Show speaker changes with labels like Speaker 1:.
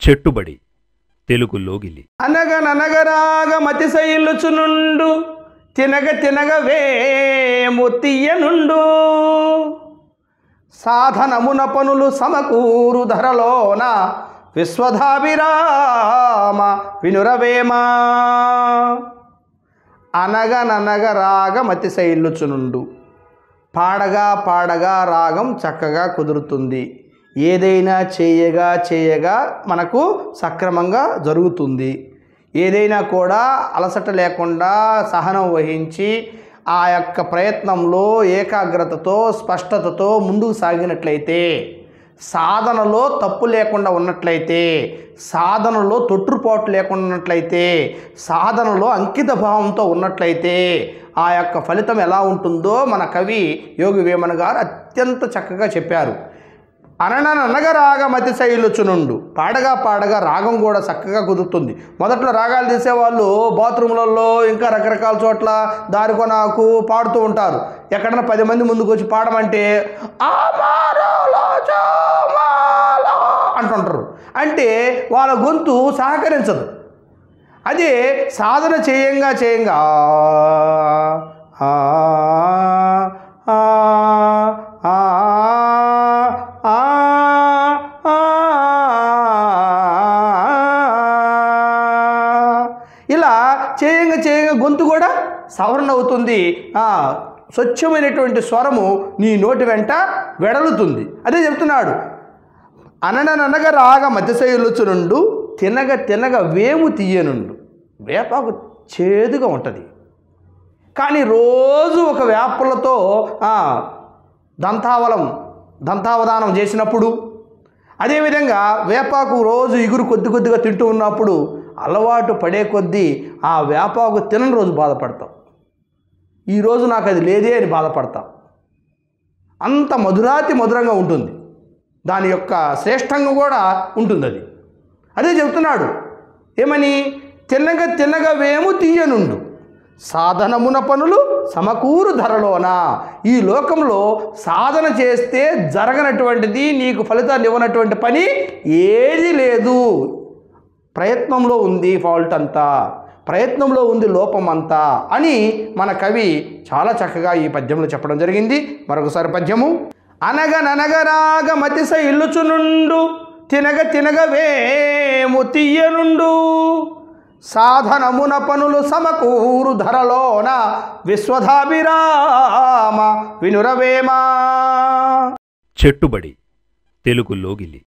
Speaker 1: చెట్టుబడి తెలుగు లోగిలి.
Speaker 2: అనగననగరాగ మతిశైలుచునుండు తినగ తినగవేము తీయనుండు సాధనమున పనులు సమకూరు ధరలోన విశ్వధాభిరామ వినురవేమా. అనగననగరాగ మతిశైలుచునుండు, పాడగా పాడగా రాగం చక్కగా కుదురుతుంది. ఏదైనా చేయగా చేయగా మనకు సక్రమంగా జరుగుతుంది. ఏదైనా కూడా అలసట లేకుండా సహనం వహించి ఆ యొక్క ప్రయత్నంలో ఏకాగ్రతతో స్పష్టతతో ముందుకు సాగినట్లయితే, సాధనలో తప్పు లేకుండా ఉన్నట్లయితే, సాధనలో తొట్టుపాటు లేకుండా ఉన్నట్లయితే, సాధనలో అంకిత భావంతో ఉన్నట్లయితే ఆ యొక్క ఫలితం ఎలా ఉంటుందో మన కవి యోగి వేమన గారు అత్యంత చక్కగా చెప్పారు. అనగననగరాగ మతిశైలుచునుండు, పాడగా పాడగా రాగం కూడా చక్కగా కుదురుతుంది. మొదట్లో రాగాలు తీసేవాళ్ళు బాత్రూంలలో ఇంకా రకరకాల చోట్ల దారికొనాకు పాడుతూ ఉంటారు. ఎక్కడన్నా 10 మంది ముందుకు వచ్చి పాడమంటే అంటుంటారు. అంటే వాళ్ళ గొంతు సహకరించదు. అదే సాధన చేయంగా చేయంగా ఇలా చేయంగా చేయంగా గొంతు కూడా సవరణ అవుతుంది. స్వచ్ఛమైనటువంటి స్వరము నీ నోటి వెంట వెడలుతుంది. అదే చెప్తున్నాడు. అననననగ రాగ మతిశైలుచునుండు తినగ తినగ వేము తీయనుండు. వేపాకు చేదుగా ఉంటుంది, కానీ రోజు ఒక వేపలతో దంతావధానం చేసినప్పుడు, అదేవిధంగా వేపాకు రోజు ఇగురు కొద్ది కొద్దిగా తింటూ ఉన్నప్పుడు అలవాటు పడే కొద్దీ ఆ వేపాకు తినని రోజు బాధపడతాం. ఈరోజు నాకు అది లేదే అని బాధపడతాం. అంత మధురంగా ఉంటుంది. దాని యొక్క శ్రేష్టంగా కూడా ఉంటుంది అది. అదే చెబుతున్నాడు. ఏమని? తిన్నగ తిన్నగ వేము తీయనుండు సాధనమున పనులు సమకూరు ధరలోన. ఈ లోకంలో సాధన చేస్తే జరగనటువంటిది, నీకు ఫలితాన్ని ఇవ్వనటువంటి పని ఏది లేదు. ప్రయత్నంలో ఉంది ఫాల్ట్ అంతా, ప్రయత్నంలో ఉంది లోపం అంతా అని మన కవి చాలా చక్కగా ఈ పద్యంలో చెప్పడం జరిగింది. మరొకసారి పద్యము. అనగననగరాగ మతిశైలుచునుండు తినగ తినగవేము తీయనుండు సాధనమున పనులు సమకూరు ధరలోన విశ్వధాభిరామ వినురవేమా.
Speaker 1: చెట్టుబడి తెలుగు లోగిలి.